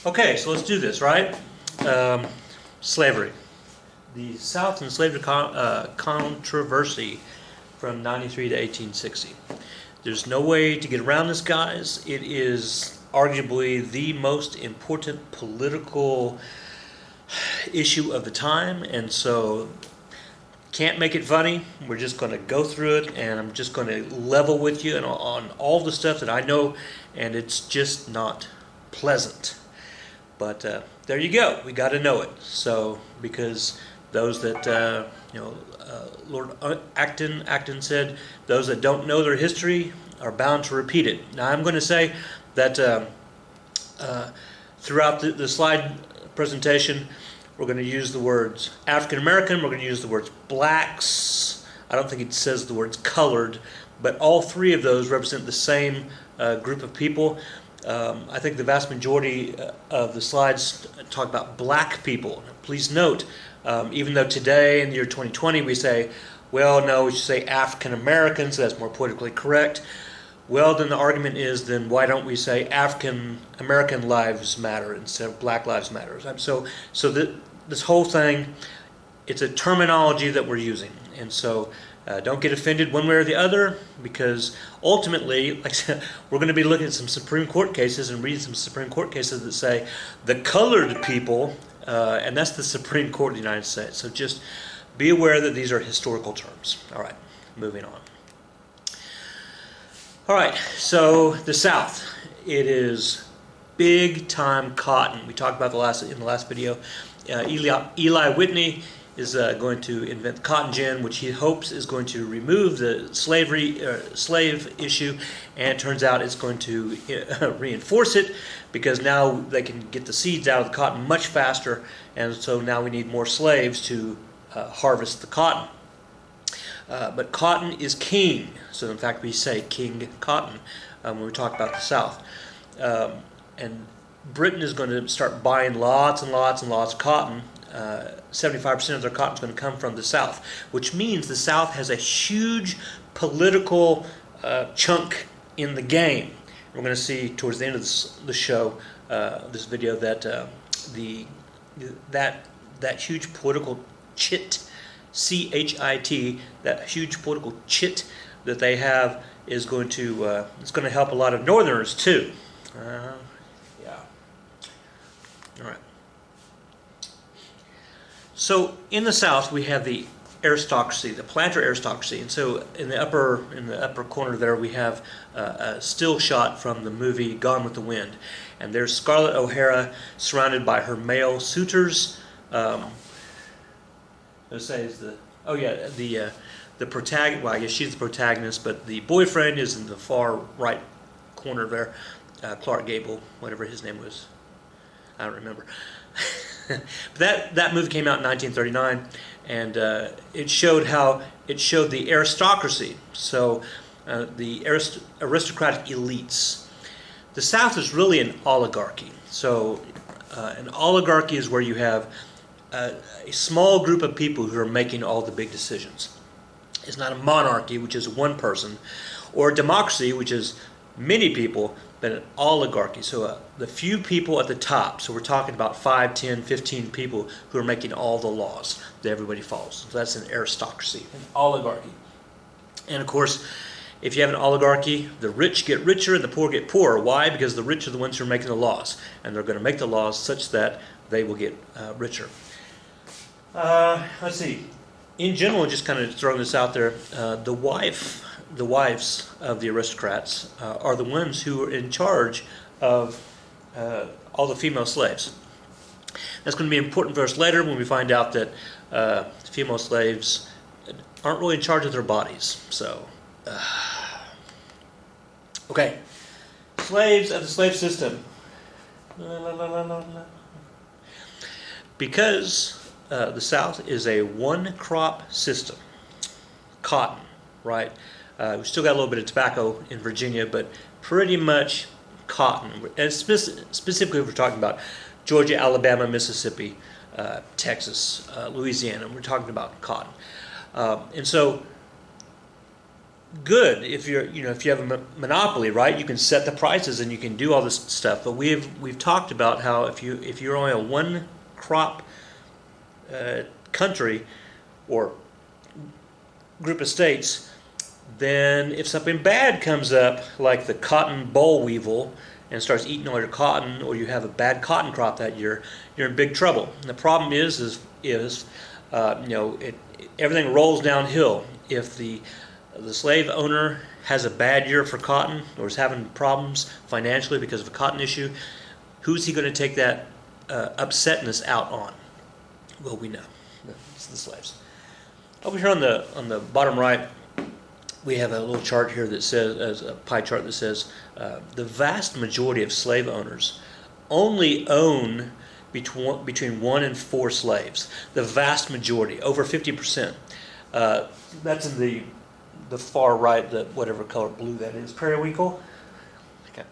Okay, so let's do this, right? Slavery. The South and slavery controversy from 93 to 1860. There's no way to get around this, guys. It is arguably the most important political issue of the time, and so can't make it funny. We're just going to go through it, and I'm just going to level with you on all the stuff that I know, and it's just not pleasant. But there you go. We got to know it. So because those that Lord Acton said, those that don't know their history are bound to repeat it. Now I'm going to say that throughout the slide presentation, we're going to use the words African American. We're going to use the words blacks. I don't think it says the words colored, but all three of those represent the same group of people. I think the vast majority of the slides talk about black people. Now, please note, even though today in the year 2020 we say, well, no, we should say African Americans, so that's more politically correct. Well, then the argument is, then why don't we say African American lives matter instead of Black lives matter? So this whole thing, it's a terminology that we're using, and so don't get offended one way or the other, because ultimately, like I said, we're going to be looking at some Supreme Court cases and reading some Supreme Court cases that say the colored people, and that's the Supreme Court of the United States. So just be aware that these are historical terms. All right, moving on. All right, so the South, it is big time cotton. We talked about in the last video. Eli Whitney is going to invent the cotton gin, which he hopes is going to remove the slave issue, and it turns out it's going to reinforce it, because now they can get the seeds out of the cotton much faster, and so now we need more slaves to harvest the cotton. But cotton is king, so in fact we say King Cotton when we talk about the South. And Britain is going to start buying lots and lots and lots of cotton. 75% of their cotton is going to come from the South, which means the South has a huge political chunk in the game. We're going to see towards the end of the show, this video, that that huge political chit, C-H-I-T, that huge political chit that they have is going to it's going to help a lot of Northerners too. Yeah. All right. So in the South we have the aristocracy, the planter aristocracy, and so in the upper corner there we have a still shot from the movie Gone with the Wind, and there's Scarlett O'Hara surrounded by her male suitors. Let's say is the protagonist. Well, I guess she's the protagonist, but the boyfriend is in the far right corner there. Clark Gable, whatever his name was, I don't remember. But that movie came out in 1939, and it showed the aristocracy. So the aristocratic elites. The South is really an oligarchy. So an oligarchy is where you have a small group of people who are making all the big decisions. It's not a monarchy, which is one person, or a democracy, which is many people, but an oligarchy. So the few people at the top, so we're talking about 5, 10, 15 people who are making all the laws that everybody follows. So that's an aristocracy, an oligarchy. And of course, if you have an oligarchy, the rich get richer and the poor get poorer. Why? Because the rich are the ones who are making the laws, and they're going to make the laws such that they will get richer. Let's see. In general, just kind of throwing this out there, the wives of the aristocrats are the ones who are in charge of all the female slaves. That's going to be an important for us later when we find out that female slaves aren't really in charge of their bodies. So, okay, slaves of the slave system. Because the South is a one-crop system, cotton, right? We still got a little bit of tobacco in Virginia, but pretty much cotton. And specifically, we're talking about Georgia, Alabama, Mississippi, Texas, Louisiana. We're talking about cotton. And so good if if you have a monopoly, right? You can set the prices and you can do all this stuff. But we've talked about how if you're only a one crop country or group of states, then if something bad comes up, like the cotton boll weevil, and starts eating all your cotton, or you have a bad cotton crop that year, you're in big trouble. And the problem is everything rolls downhill. If the slave owner has a bad year for cotton, or is having problems financially because of a cotton issue, who's he going to take that upsetness out on? Well, we know. It's the slaves. Over here on the bottom right, we have a little chart here that says, a pie chart that says, the vast majority of slave owners only own between 1 and 4 slaves. The vast majority, over 50%. That's in the far right, the whatever color blue that is, periwinkle.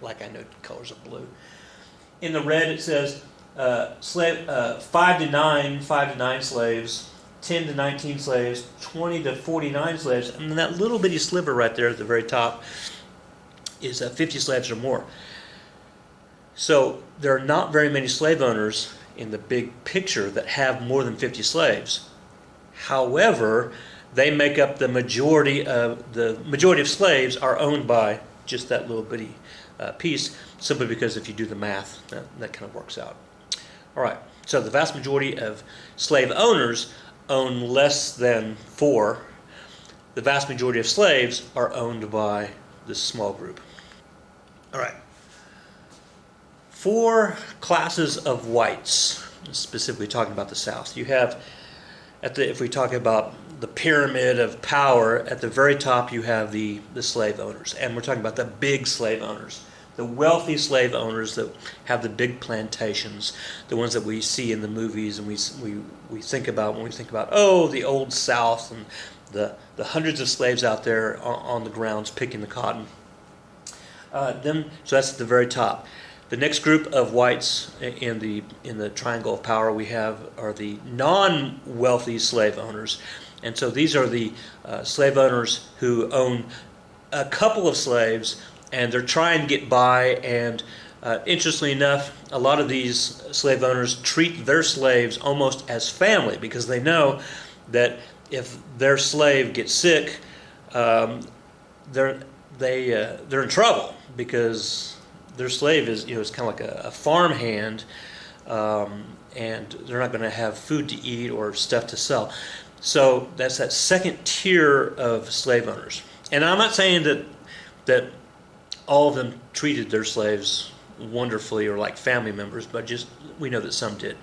Like I know colors of blue. In the red, it says 5 to 9 slaves. 10 to 19 slaves, 20 to 49 slaves, and then that little bitty sliver right there at the very top is 50 slaves or more. So there are not very many slave owners in the big picture that have more than 50 slaves. However, they make up the majority of slaves are owned by just that little bitty piece, simply because if you do the math, that kind of works out. All right, so the vast majority of slave owners own less than 4. The vast majority of slaves are owned by this small group. All right. 4 classes of whites, specifically talking about the South. You have, if we talk about the pyramid of power, at the very top you have the slave owners. And we're talking about the big slave owners. The wealthy slave owners that have the big plantations, the ones that we see in the movies and we think about when we think about, the old South and the hundreds of slaves out there on the grounds picking the cotton. So that's at the very top. The next group of whites in the triangle of power are the non-wealthy slave owners. And so these are the slave owners who own a couple of slaves, and they're trying to get by, and interestingly enough, a lot of these slave owners treat their slaves almost as family, because they know that if their slave gets sick, they're in trouble, because their slave is kind of like a farm hand, and they're not going to have food to eat or stuff to sell. So that's that second tier of slave owners. And I'm not saying that all of them treated their slaves wonderfully or like family members, but just we know that some did.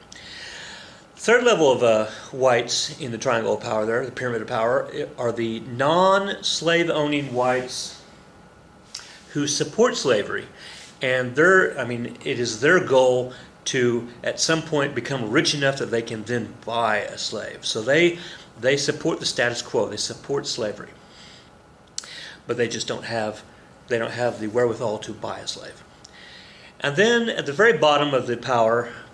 Third level of whites in the triangle of power there, the pyramid of power, are the non-slave owning whites who support slavery. And it is their goal to at some point become rich enough that they can then buy a slave. So they support the status quo, they support slavery. But they just don't have the wherewithal to buy a slave. And then at the very bottom of the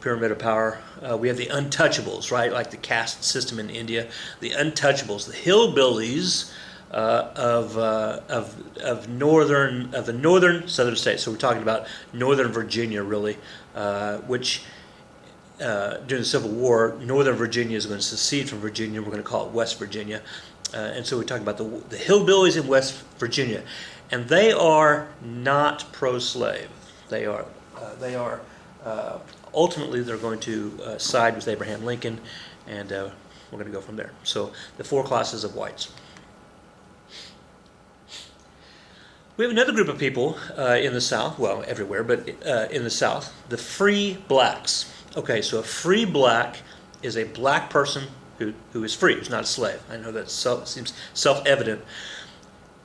pyramid of power, we have the untouchables, right? Like the caste system in India. The untouchables, the hillbillies of the northern southern states. So we're talking about northern Virginia, really, which during the Civil War, northern Virginia is going to secede from Virginia. We're going to call it West Virginia. And so we're talking about the hillbillies in West Virginia. And they are not pro-slave. They are ultimately they're going to side with Abraham Lincoln, and we're going to go from there. So the 4 classes of whites. We have another group of people in the South, well, everywhere, but in the South, the free blacks. Okay, so a free black is a black person who is free, who's not a slave. I know that seems self-evident.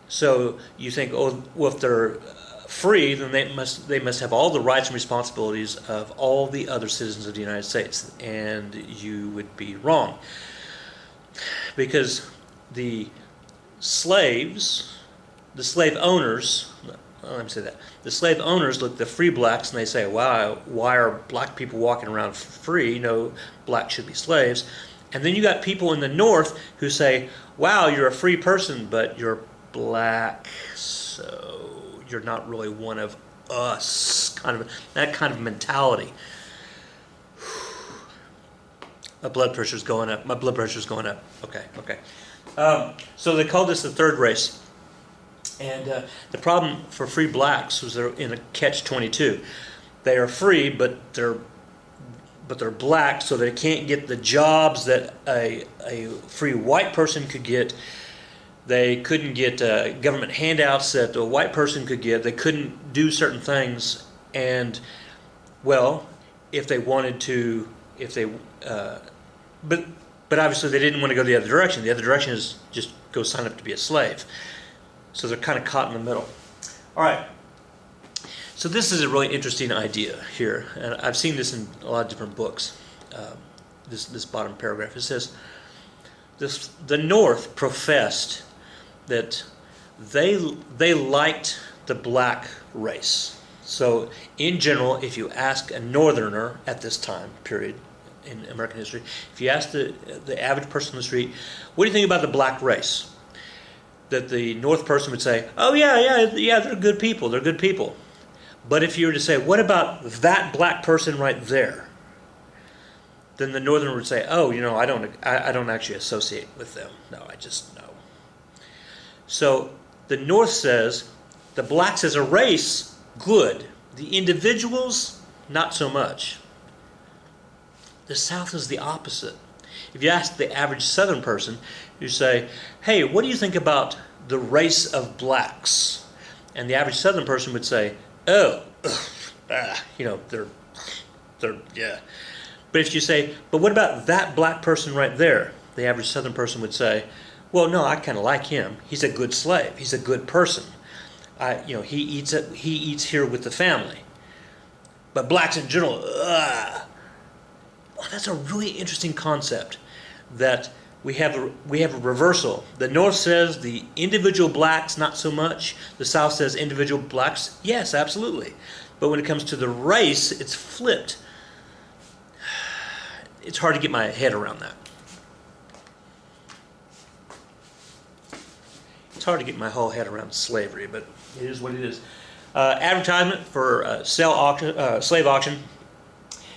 So you think, if they're free, then they must have all the rights and responsibilities of all the other citizens of the United States, and you would be wrong, because the slave owners. Let me say that. The slave owners look at the free blacks and they say, "Wow, why are black people walking around free? Blacks should be slaves." And then you got people in the North who say, "Wow, you're a free person, but you're black, so you're not really one of us. That kind of mentality. My blood pressure's going up. Okay. So they called this the third race. And the problem for free blacks was they're in a catch-22. They are free, but they're black, so they can't get the jobs that a free white person could get. They couldn't get government handouts that a white person could get. They couldn't do certain things. And, well, if they wanted to, but obviously they didn't want to go the other direction. The other direction is just go sign up to be a slave. So they're kind of caught in the middle. All right. So this is a really interesting idea here, and I've seen this in a lot of different books. This bottom paragraph, it says, the North professed that they liked the black race. So in general, if you ask a Northerner at this time period in American history, if you ask the average person on the street, what do you think about the black race? That the North person would say, oh yeah, they're good people. But if you were to say, what about that black person right there? Then the Northerner would say, oh, I don't actually associate with them. No, I just know. So the North says the blacks as a race, good. The individuals, not so much. The South is the opposite. If you ask the average Southern person, you say, hey, what do you think about the race of blacks? And the average Southern person would say, oh, they're, yeah. But if you say, but what about that black person right there? The average Southern person would say, well, no, I kind of like him. He's a good slave. He's a good person. He eats here with the family. But blacks in general, Well, that's a really interesting concept, that we have a reversal. The North says the individual blacks, not so much. The South says individual blacks, yes, absolutely. But when it comes to the race, it's flipped. It's hard to get my head around that. It's hard to get my whole head around slavery, but it is what it is. Advertisement for slave auction.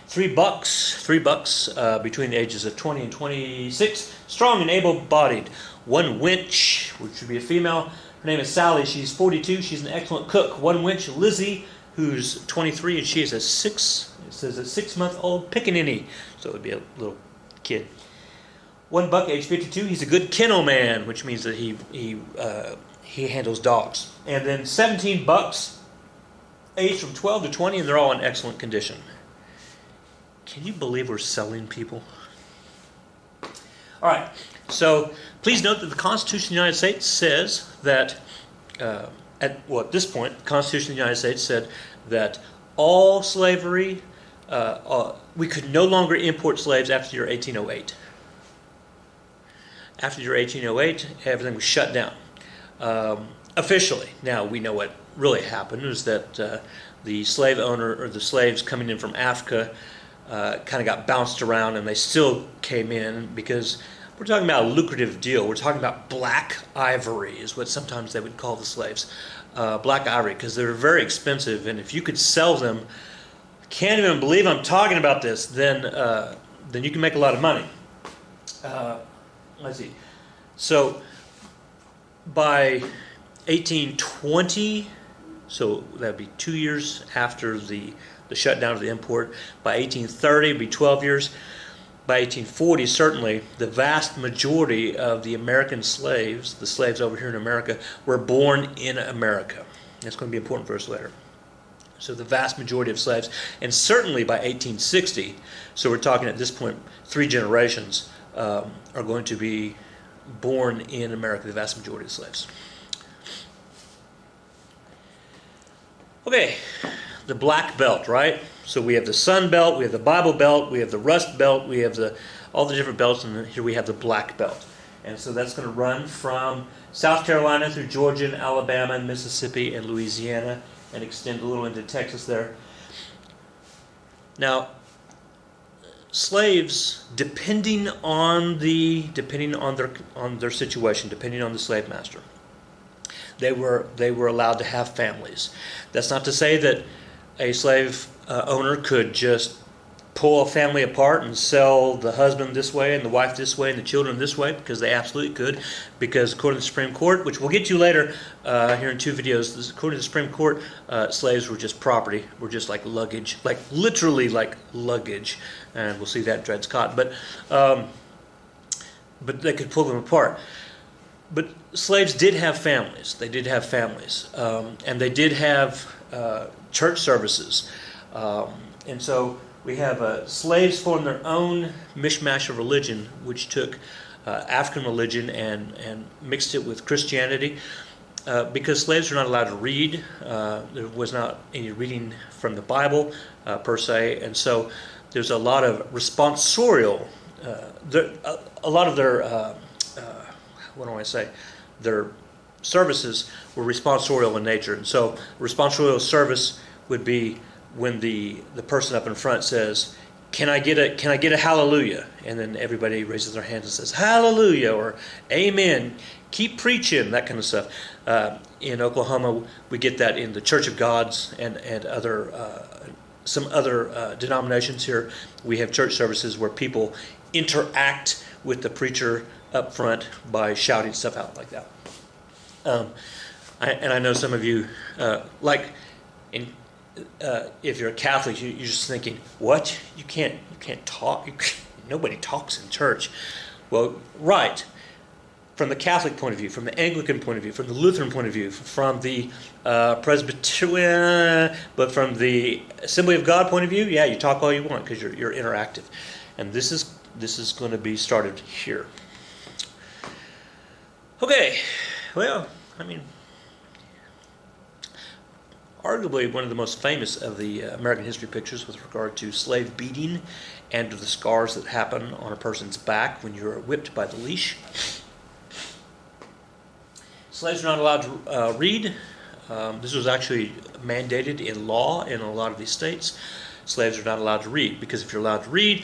$3 between the ages of 20 and 26. Strong and able-bodied. One wench, which would be a female. Her name is Sally. She's 42. She's an excellent cook. One wench, Lizzie, who's 23, and she is a 6-month-old pickaninny. So it would be a little kid. One buck, age 52. He's a good kennel man, which means that he handles dogs. And then 17 bucks, aged from 12 to 20, and they're all in excellent condition. Can you believe we're selling people? All right. So please note that the Constitution of the United States says that, at this point, the Constitution of the United States said that all slavery, we could no longer import slaves after the year 1808. After the year 1808, everything was shut down. Officially. Now, we know what really happened was that the slave owner, or the slaves coming in from Africa, kind of got bounced around, and they still came in because we're talking about a lucrative deal. We're talking about black ivory is what sometimes they would call the slaves. Black ivory, because they're very expensive, and if you could sell them, I can't even believe I'm talking about this, then you can make a lot of money. Let's see. So by 1820, so that would be 2 years after the shutdown of the import. By 1830, it would be 12 years. By 1840, certainly, the vast majority of the American slaves, the slaves over here in America, were born in America. That's going to be important for us later. So the vast majority of slaves, and certainly by 1860, so we're talking at this point 3 generations, are going to be born in America, the vast majority of slaves. Okay, the black belt, right? So we have the Sun Belt, we have the Bible Belt, we have the Rust Belt, we have all the different belts, and here we have the black belt. And so that's going to run from South Carolina through Georgia and Alabama and Mississippi and Louisiana and extend a little into Texas there. Now, slaves, depending on their situation, depending on the slave master, They were allowed to have families. That's not to say that a slave owner could just pull a family apart and sell the husband this way and the wife this way and the children this way, because they absolutely could. Because according to the Supreme Court, which we'll get to later here in 2 videos, according to the Supreme Court, slaves were just property, were just like luggage, like literally like luggage, and we'll see that in Dred Scott. But they could pull them apart. But slaves did have families. They did have families, and they did have church services, and so we have slaves formed their own mishmash of religion, which took African religion and mixed it with Christianity. Because slaves were not allowed to read, there was not any reading from the Bible per se, and so there's a lot of responsorial. A lot of their what do I say? Their services were responsorial in nature, and so responsorial service would be when the person up in front says, "Can I get a hallelujah?" And then everybody raises their hands and says hallelujah or amen. Keep preaching, that kind of stuff. In Oklahoma, we get that in the Church of Gods and other some other denominations here. We have church services where people interact with the preacher up front by shouting stuff out like that. I know some of you if you're a Catholic, you're just thinking, "What? You can't talk? Nobody talks in church." Well, right. From the Catholic point of view, from the Anglican point of view, from the Lutheran point of view, from the Presbyterian, but from the Assembly of God point of view, yeah, you talk all you want because you're interactive, and this is going to be started here. Okay, well, I mean, arguably one of the most famous of the American history pictures with regard to slave beating and to the scars that happen on a person's back when you're whipped by the leash. Slaves are not allowed to read. This was actually mandated in law in a lot of these states. Slaves are not allowed to read, because if you're allowed to read,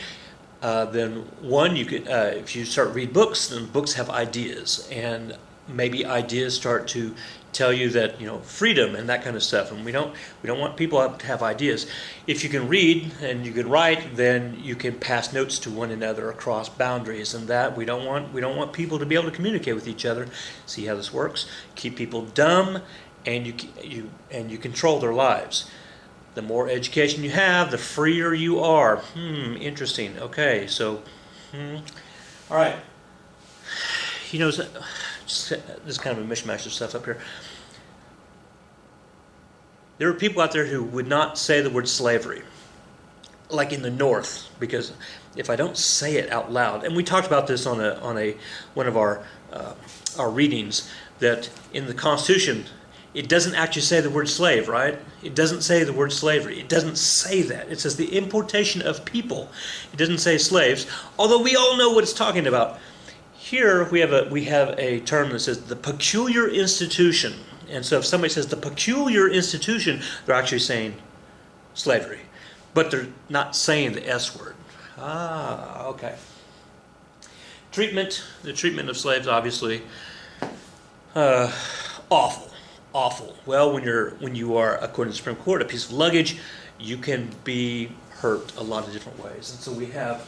then one, you could, if you start to read books, then books have ideas, and maybe ideas start to tell you that, freedom and that kind of stuff, and we don't want people to have ideas. If you can read and you can write, then you can pass notes to one another across boundaries, and that we don't want people to be able to communicate with each other. See how this works? Keep people dumb, and you control their lives. The more education you have, the freer you are. Interesting. Okay, so all right. This is kind of a mishmash of stuff up here. There are people out there who would not say the word slavery, like in the North, because if I don't say it out loud, and we talked about this on one of our readings, that in the Constitution it doesn't actually say the word slave, right? It doesn't say the word slavery. It doesn't say that. It says the importation of people. It doesn't say slaves, although we all know what it's talking about. Here we have a term that says the peculiar institution. And so if somebody says the peculiar institution, they're actually saying slavery. But they're not saying the S word. Okay. The treatment of slaves, obviously, awful. Well, when you are, according to the Supreme Court, a piece of luggage, you can be hurt a lot of different ways. And so we have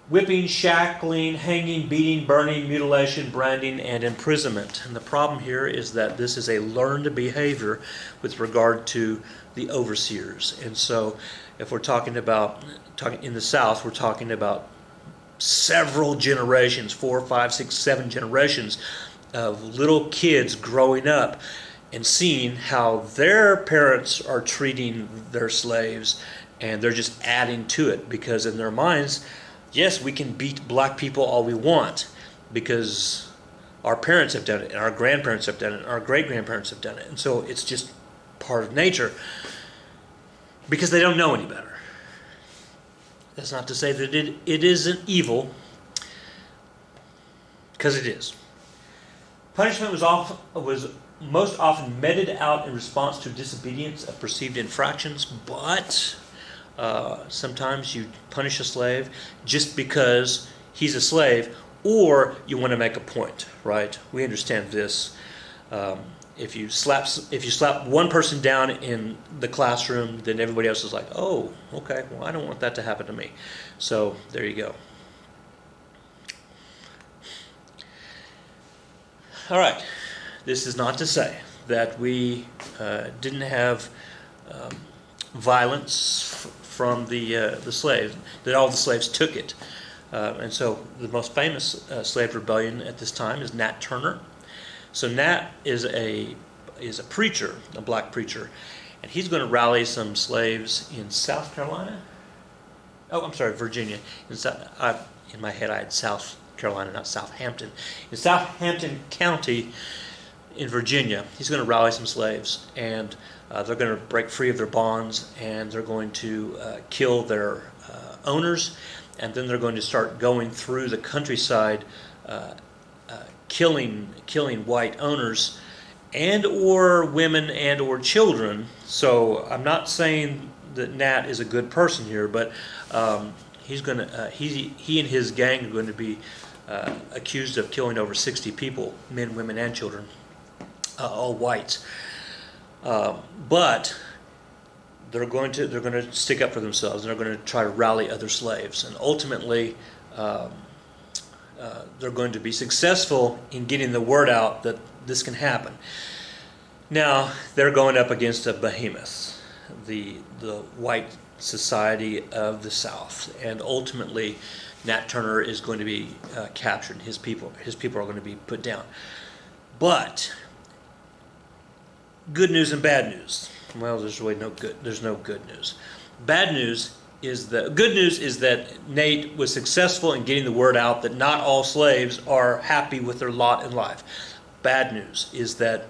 whipping, shackling, hanging, beating, burning, mutilation, branding, and imprisonment. And the problem here is that this is a learned behavior with regard to the overseers. And so if we're talking in the South, we're talking about several generations, 4, 5, 6, 7 generations of little kids growing up and seeing how their parents are treating their slaves, and they're just adding to it, because in their minds, yes, we can beat black people all we want because our parents have done it, and our grandparents have done it, and our great-grandparents have done it. And so it's just part of nature because they don't know any better. That's not to say that it isn't evil, because it is. Punishment was most often meted out in response to disobedience of perceived infractions, but sometimes you punish a slave just because he's a slave, or you want to make a point, right? We understand this. If you slap one person down in the classroom, then everybody else is like, oh, okay, well, I don't want that to happen to me. So there you go. All right. This is not to say that we didn't have violence from the slaves, that all the slaves took it. And so the most famous slave rebellion at this time is Nat Turner. So Nat is a preacher, a black preacher, and he's going to rally some slaves in South Carolina. Oh, I'm sorry, Virginia. In my head, I had South Carolina, not Southampton. In Southampton County, in Virginia, he's going to rally some slaves, and they're going to break free of their bonds, and they're going to kill their owners, and then they're going to start going through the countryside, killing white owners, and or women and or children. So I'm not saying that Nat is a good person here, but he and his gang are going to be accused of killing over 60 people, men, women, and children, all whites. But they're going to stick up for themselves, and they're going to try to rally other slaves, and ultimately they're going to be successful in getting the word out that this can happen. Now they're going up against a behemoth, the white society of the South, and ultimately Nat Turner is going to be captured, and his people are going to be put down. But good news and bad news. Well, there's no good news. Bad news is good news is that Nate was successful in getting the word out that not all slaves are happy with their lot in life. Bad news is that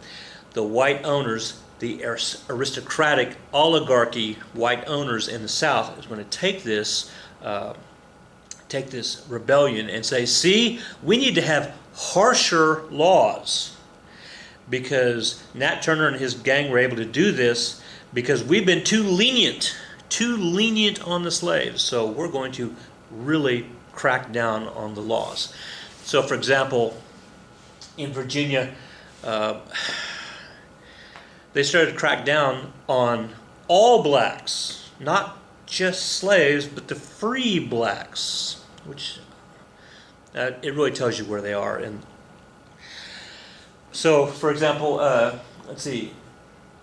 the white owners, the aristocratic oligarchy white owners in the South, is going to take this rebellion and say, see, we need to have harsher laws, because Nat Turner and his gang were able to do this because we've been too lenient on the slaves. So we're going to really crack down on the laws. So, for example, in Virginia, they started to crack down on all blacks, not just slaves, but the free blacks, which it really tells you where they are. And so, for example, let's see,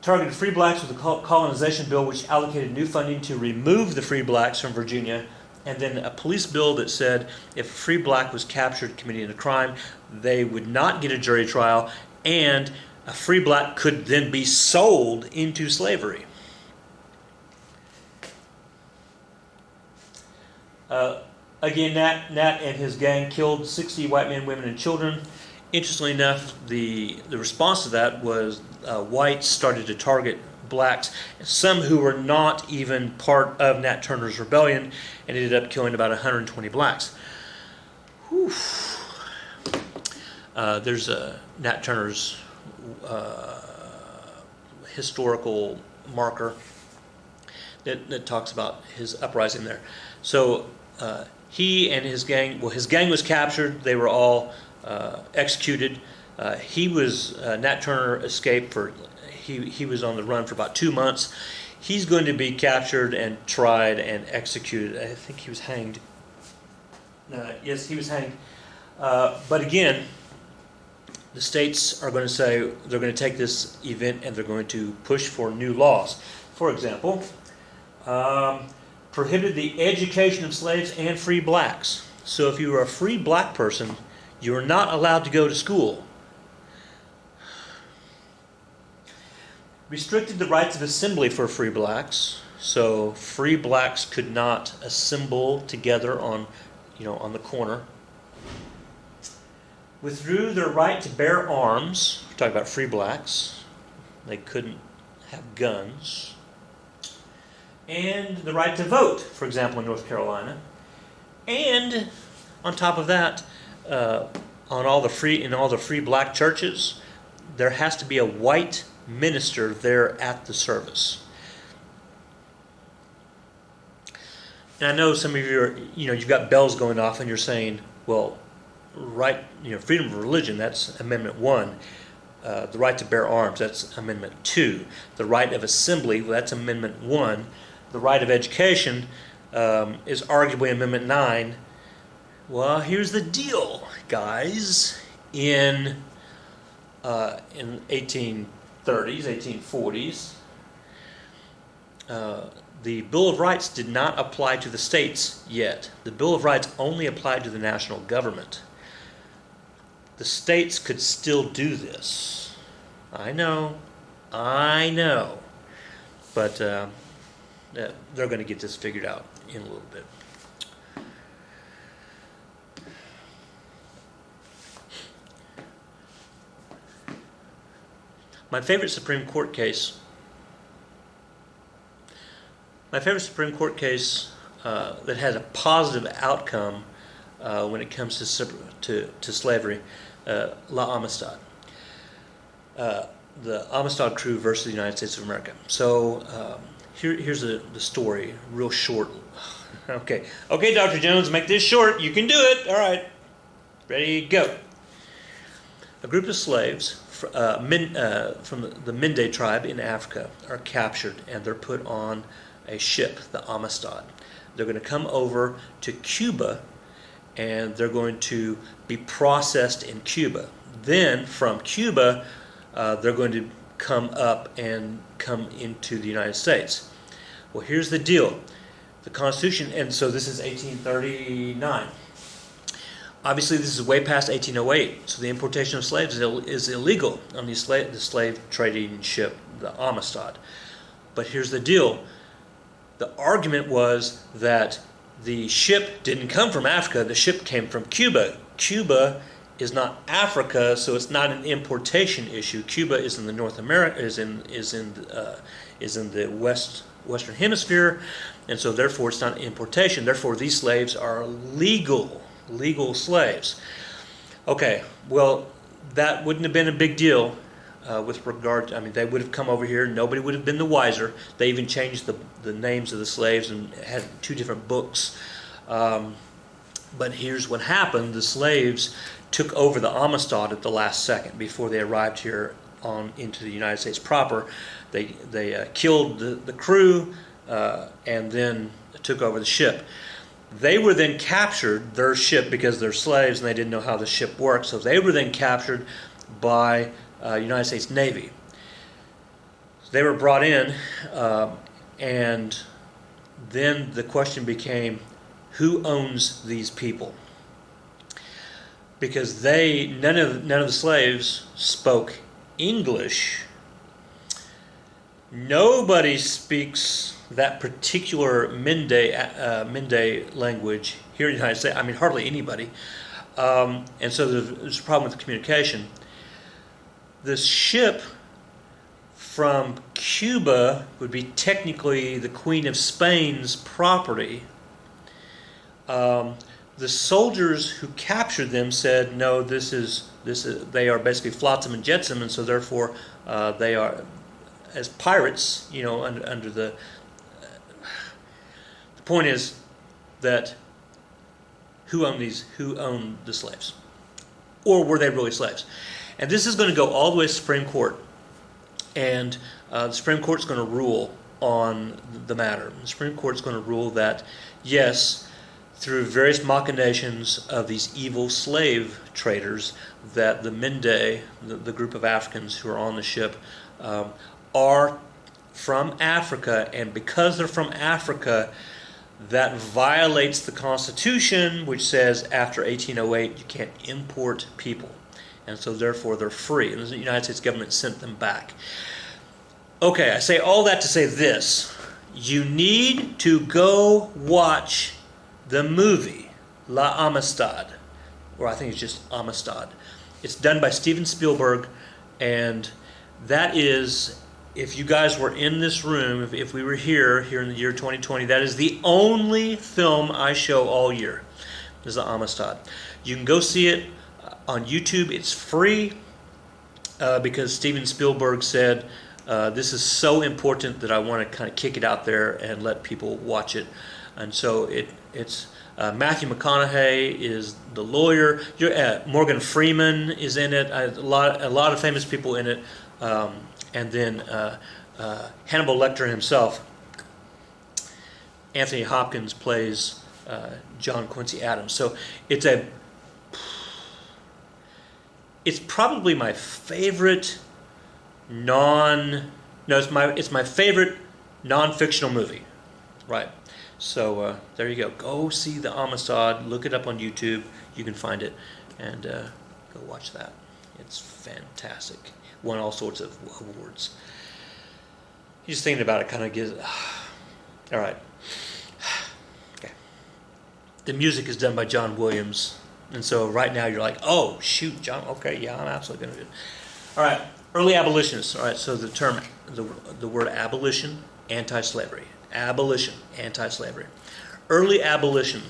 targeted free blacks with a colonization bill which allocated new funding to remove the free blacks from Virginia, and then a police bill that said if a free black was captured committing a crime, they would not get a jury trial, and a free black could then be sold into slavery. Again, Nat and his gang killed 60 white men, women, and children. Interestingly enough, the response to that was whites started to target blacks, some who were not even part of Nat Turner's rebellion, and ended up killing about 120 blacks. Whew. There's Nat Turner's historical marker that talks about his uprising there. So he and his gang was captured. They were all executed. Nat Turner escaped he was on the run for about 2 months. He's going to be captured and tried and executed. I think he was hanged. Yes, he was hanged. But again, the states are going to say they're going to take this event and they're going to push for new laws. For example, prohibited the education of slaves and free blacks. So if you were a free black person, you were not allowed to go to school. Restricted the rights of assembly for free blacks. So free blacks could not assemble together on the corner. Withdrew their right to bear arms. We're talking about free blacks. They couldn't have guns. And the right to vote, for example, in North Carolina. And on top of that, in all the free black churches, there has to be a white minister there at the service. And I know some of you are, you've got bells going off and you're saying, well, freedom of religion, that's Amendment 1. the right to bear arms, that's Amendment 2. The right of assembly, well, that's Amendment 1. The right of education is arguably Amendment 9. Well, here's the deal, guys. In 1830s, 1840s, the Bill of Rights did not apply to the states yet. The Bill of Rights only applied to the national government. The states could still do this. I know. But they're going to get this figured out in a little bit. My favorite Supreme Court case that has a positive outcome when it comes to slavery, La Amistad. The Amistad Crew versus the United States of America. So here's the story, real short. Okay, Dr. Jones, make this short. You can do it. All right, ready, go. A group of slaves from the Mende tribe in Africa are captured, and they're put on a ship, the Amistad. They're going to come over to Cuba, and they're going to be processed in Cuba. Then from Cuba, they're going to come up and come into the United States. Well, here's the deal. The Constitution, and so this is 1839. Obviously, this is way past 1808, so the importation of slaves is illegal on the slave trading ship, the Amistad. But here's the deal. The argument was that the ship didn't come from Africa, the ship came from Cuba. Cuba is not Africa, so it's not an importation issue. Cuba is in the North America, is in the Western Hemisphere, and so therefore it's not importation. Therefore, these slaves are legal slaves. Okay, well, that wouldn't have been a big deal with regard to, they would have come over here, nobody would have been the wiser. They even changed the names of the slaves and had 2 different books. But here's what happened. The slaves took over the Amistad at the last second before they arrived here into the United States proper. They killed the crew and then took over the ship. They were then captured, their ship, because they're slaves and they didn't know how the ship worked, so they were then captured by United States Navy. They were brought in, and then the question became, who owns these people? Because none of the slaves spoke English. Nobody speaks that particular Mende language here in the United States. Hardly anybody. And so there's a problem with the communication. This ship from Cuba would be technically the Queen of Spain's property. The soldiers who captured them said, no, this is they are basically flotsam and jetsam, and so therefore they are as pirates, under the point is that who owned the slaves, or were they really slaves? And this is going to go all the way to the Supreme Court, and the Supreme Court's going to rule on the matter. The Supreme Court's going to rule that yes, through various machinations of these evil slave traders, that the Mende, the group of Africans who are on the ship, are from Africa, and because they're from Africa, that violates the Constitution, which says after 1808 you can't import people, and so therefore they're free, and the United States government sent them back. Okay, I say all that to say this: you need to go watch the movie La Amistad, or I think it's just Amistad. It's done by Steven Spielberg, and that is, if you guys were in this room, if we were here in the year 2020, that is the only film I show all year, is the Amistad. You can go see it on YouTube. It's free because Steven Spielberg said This is so important that I want to kind of kick it out there and let people watch it. And so it's Matthew McConaughey is the lawyer. Morgan Freeman is in it. A lot of famous people in it, and then Hannibal Lecter himself. Anthony Hopkins plays John Quincy Adams. So it's probably my favorite it's my favorite non-fictional movie, right? So there you go. Go see The Amistad. Look it up on YouTube. You can find it, and go watch that. It's fantastic. Won all sorts of awards. Just thinking about it kind of gives. All right. Okay. The music is done by John Williams, and so right now you're like, oh shoot, John. Okay, yeah, I'm absolutely gonna do it. All right. Early abolitionists. All right. So the term, the word abolition, anti-slavery. Abolition, anti-slavery. Early abolition.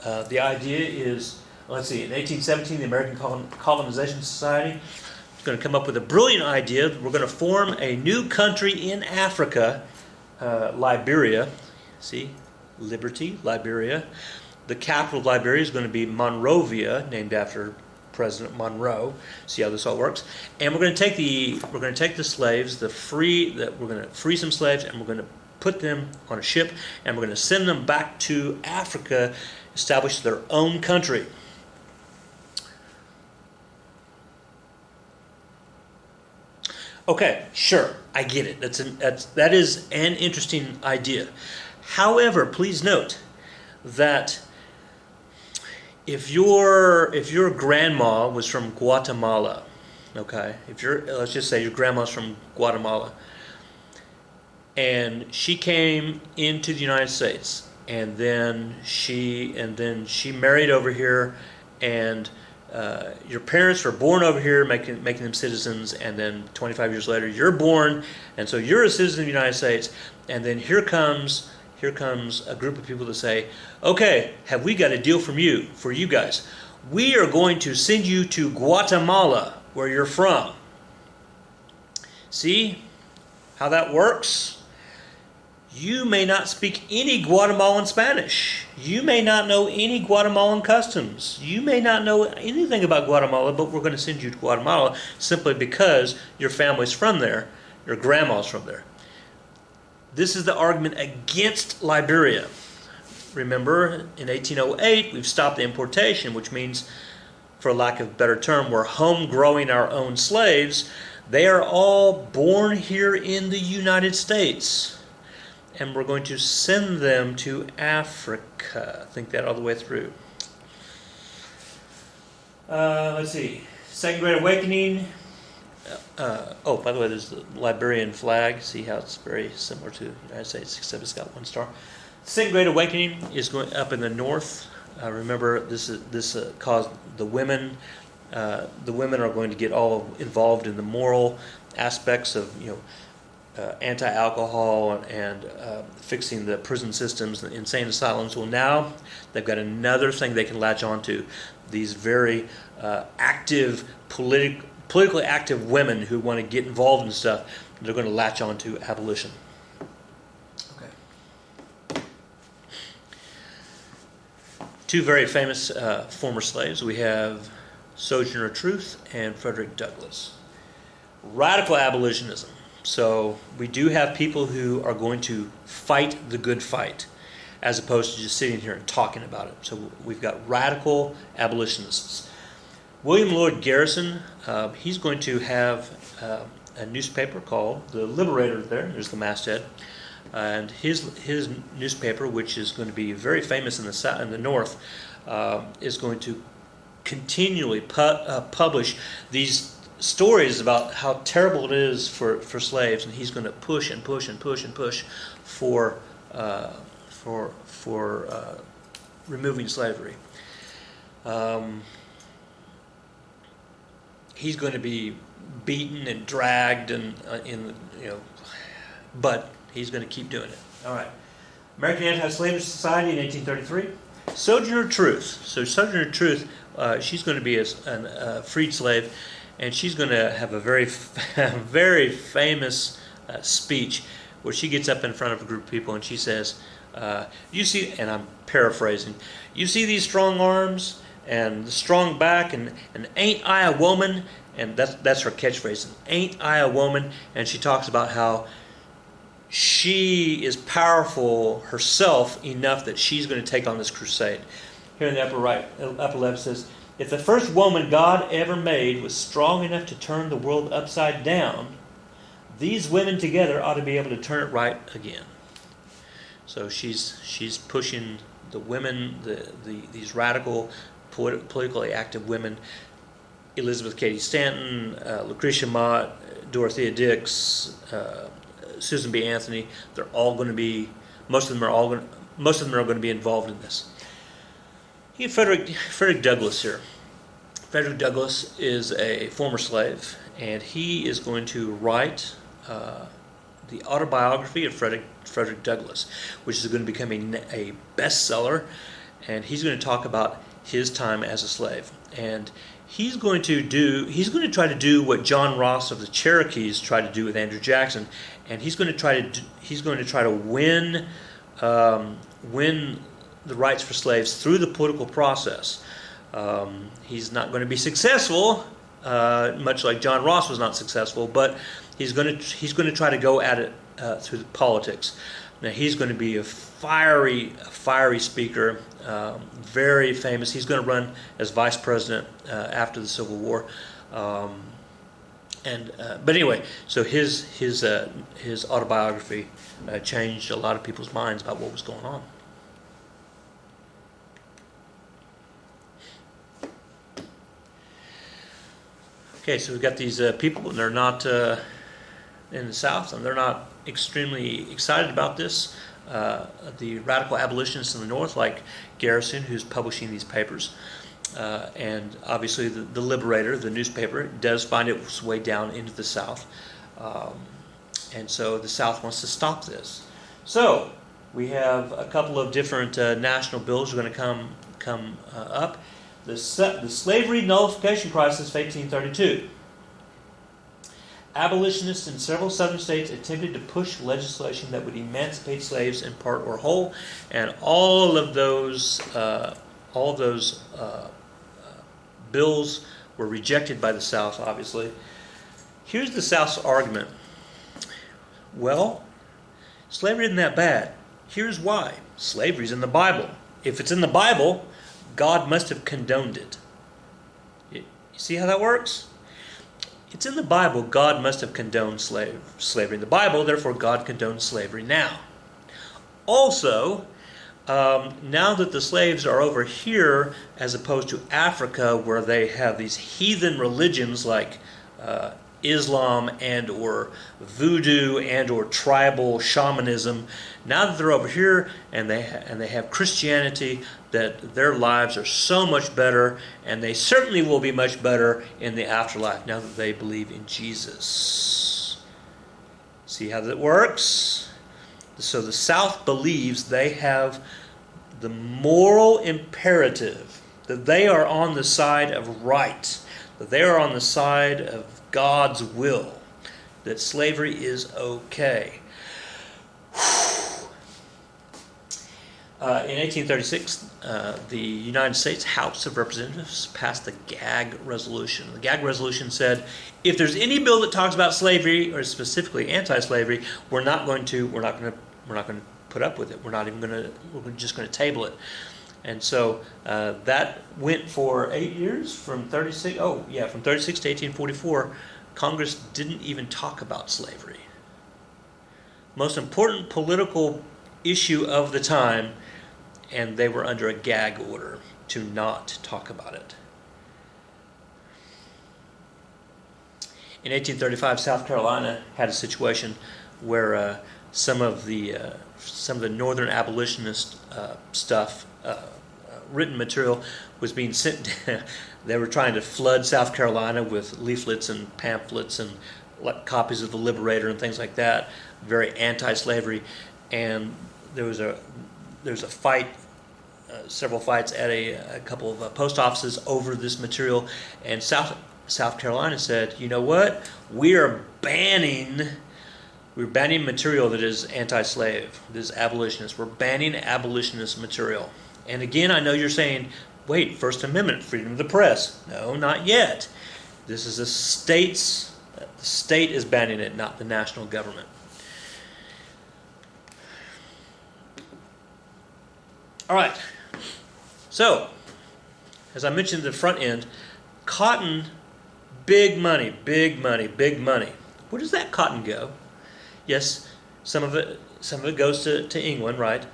The idea is, let's see, in 1817, the American Colonization Society is going to come up with a brilliant idea. We're going to form a new country in Africa, Liberia. See, Liberty, Liberia. The capital of Liberia is going to be Monrovia, named after President Monroe. See how this all works. And we're going to take the slaves, we're going to free some slaves, and we're going to put them on a ship, and we're going to send them back to Africa, establish their own country. Okay, sure, I get it. That is an interesting idea. However, please note that if your grandma was from Guatemala, okay, let's just say your grandma's from Guatemala, and she came into the United States, and then she married over here, and your parents were born over here, making them citizens, and then 25 years later you're born, and so you're a citizen of the United States, and then here comes a group of people that say, okay, have we got a deal for you guys? We are going to send you to Guatemala, where you're from. See how that works? You may not speak any Guatemalan Spanish. You may not know any Guatemalan customs. You may not know anything about Guatemala, but we're going to send you to Guatemala simply because your family's from there, your grandma's from there. This is the argument against Liberia. Remember, in 1808, we've stopped the importation, which means, for lack of a better term, we're home growing our own slaves. They are all born here in the United States. And we're going to send them to Africa. Think that all the way through. Let's see. Second Great Awakening. By the way, there's the Liberian flag. See how it's very similar to the United States, except it's got one star. Second Great Awakening is going up in the north. Remember, this caused the women. The women are going to get all involved in the moral aspects of anti-alcohol and fixing the prison systems, the insane asylums. Well, now they've got another thing they can latch onto. These very active, politically active women who want to get involved in stuff, they're going to latch onto abolition. Okay. Two very famous former slaves. We have Sojourner Truth and Frederick Douglass. Radical abolitionism. So we do have people who are going to fight the good fight, as opposed to just sitting here and talking about it. So we've got radical abolitionists. William Lloyd Garrison, he's going to have a newspaper called The Liberator. There's the masthead. And his newspaper, which is going to be very famous in the North, is going to continually publish these stories about how terrible it is for slaves, and he's going to push and push and push and push for removing slavery. He's going to be beaten and dragged but he's going to keep doing it. All right. American Anti-Slavery Society in 1833. Sojourner Truth. So Sojourner Truth, she's going to be a freed slave, and she's going to have a very, very famous speech where she gets up in front of a group of people and she says, you see, and I'm paraphrasing, you see these strong arms and the strong back, and ain't I a woman? And that's her catchphrase, ain't I a woman? And she talks about how she is powerful herself enough that she's going to take on this crusade. Here in the upper left says, if the first woman God ever made was strong enough to turn the world upside down, these women together ought to be able to turn it right again. So she's pushing the women, these radical, politically active women, Elizabeth Cady Stanton, Lucretia Mott, Dorothea Dix, Susan B. Anthony. They're all going to be, most of them are going to be involved in this. You have Frederick Douglass here. Frederick Douglass is a former slave, and he is going to write the autobiography of Frederick Douglass, which is going to become a bestseller, and he's going to talk about his time as a slave. And he's going to try to do what John Ross of the Cherokees tried to do with Andrew Jackson, and he's going to try to win the rights for slaves through the political process. He's not going to be successful, much like John Ross was not successful, but he's going to try to go at it through politics. Now he's going to be a fiery speaker, very famous. He's going to run as vice president after the Civil War. But anyway, so his autobiography changed a lot of people's minds about what was going on. Okay, so we've got these people, and they're not in the South, and they're not extremely excited about this. The radical abolitionists in the North, like Garrison, who's publishing these papers, and obviously the Liberator, the newspaper, does find its way down into the South, and so the South wants to stop this. So we have a couple of different national bills are going to come up. The Slavery Nullification Crisis of 1832. Abolitionists in several southern states attempted to push legislation that would emancipate slaves in part or whole, and all of those bills were rejected by the South, obviously. Here's the South's argument. Well, slavery isn't that bad. Here's why. Slavery's in the Bible. If it's in the Bible, God must have condoned it. You see how that works? It's in the Bible. God must have condoned slavery in the Bible. Therefore, God condones slavery now. Also, now that the slaves are over here, as opposed to Africa, where they have these heathen religions like Islam and or voodoo and or tribal shamanism, now that they're over here and they have Christianity, that their lives are so much better, and they certainly will be much better in the afterlife now that they believe in Jesus. See how that works? So the South believes they have the moral imperative that they are on the side of right, that they are on the side of God's will, that slavery is okay. In 1836, the United States House of Representatives passed the Gag Resolution. The Gag Resolution said, if there's any bill that talks about slavery or specifically anti-slavery, we're going to put up with it. We're just going to table it. And so that went for 8 years, from 36 to 1844. Congress didn't even talk about slavery. Most important political issue of the time, and they were under a gag order to not talk about it. In 1835, South Carolina had a situation where some of the northern abolitionist written material was being sent. They were trying to flood South Carolina with leaflets and pamphlets and copies of the Liberator and things like that, very anti-slavery. And there was a fight, several fights at a couple of post offices over this material, and South Carolina said, you know what, we are banning We're banning material that is anti-slave, that is abolitionist. We're banning abolitionist material. And again, I know you're saying, wait, First Amendment, freedom of the press. No, not yet. This is the state is banning it, not the national government. All right. So, as I mentioned at the front end, cotton, big money, big money, big money. Where does that cotton go? Yes, some of it goes to England, right?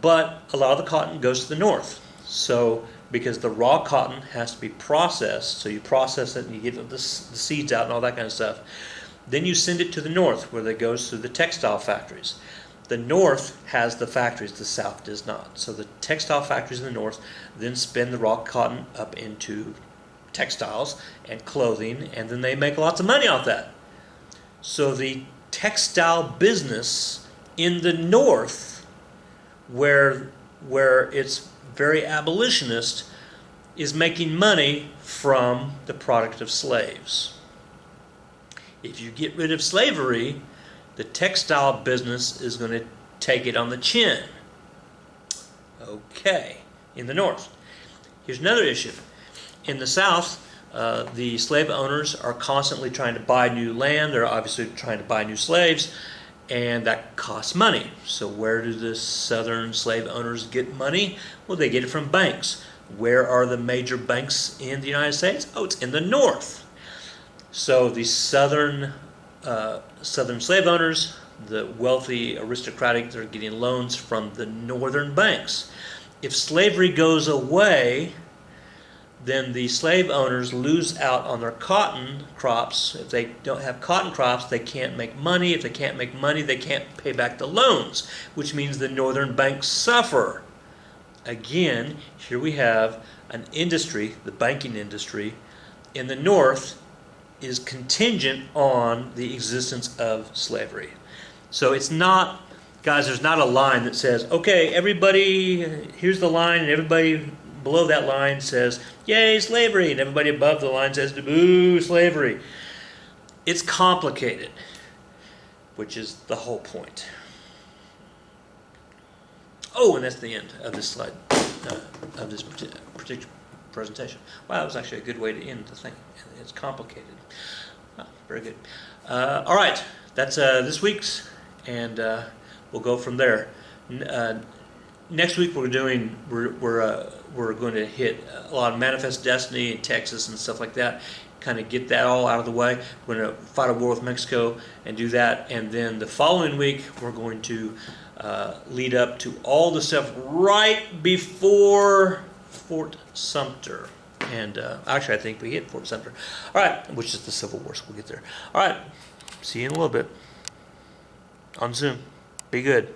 But a lot of the cotton goes to the north. So, because the raw cotton has to be processed, so you process it and you get the seeds out and all that kind of stuff. Then you send it to the north, where it goes to the textile factories. The north has the factories, the south does not. So the textile factories in the north then spin the raw cotton up into textiles and clothing, and then they make lots of money off that. So the textile business in the north, where it's very abolitionist, is making money from the product of slaves. If you get rid of slavery, the textile business is going to take it on the chin. Okay, in the north. Here's another issue. In the south, the slave owners are constantly trying to buy new land. They're obviously trying to buy new slaves, and that costs money. So where do the southern slave owners get money? Well, they get it from banks. Where are the major banks in the United States? Oh, it's in the north. So the southern slave owners, the wealthy aristocratic, they're getting loans from the northern banks. If slavery goes away, then the slave owners lose out on their cotton crops. If they don't have cotton crops, they can't make money. If they can't make money, they can't pay back the loans, which means the northern banks suffer. Again, here we have an industry, the banking industry, in the north is contingent on the existence of slavery. So it's not, guys, there's not a line that says, okay, everybody, here's the line, and everybody below that line says, yay, slavery, and everybody above the line says, boo, slavery. It's complicated, which is the whole point. Oh, and that's the end of this slide, of this particular presentation. Wow, that was actually a good way to end the thing. It's complicated. Oh, very good. All right, that's this week's, and we'll go from there. Next week we're going to hit a lot of Manifest Destiny in Texas and stuff like that. Kind of get that all out of the way. We're going to fight a war with Mexico and do that, and then the following week we're going to lead up to all the stuff right before Fort Sumter. And actually, I think we hit Fort Sumter. All right, which is the Civil War, so we'll get there. All right, see you in a little bit on Zoom. Be good.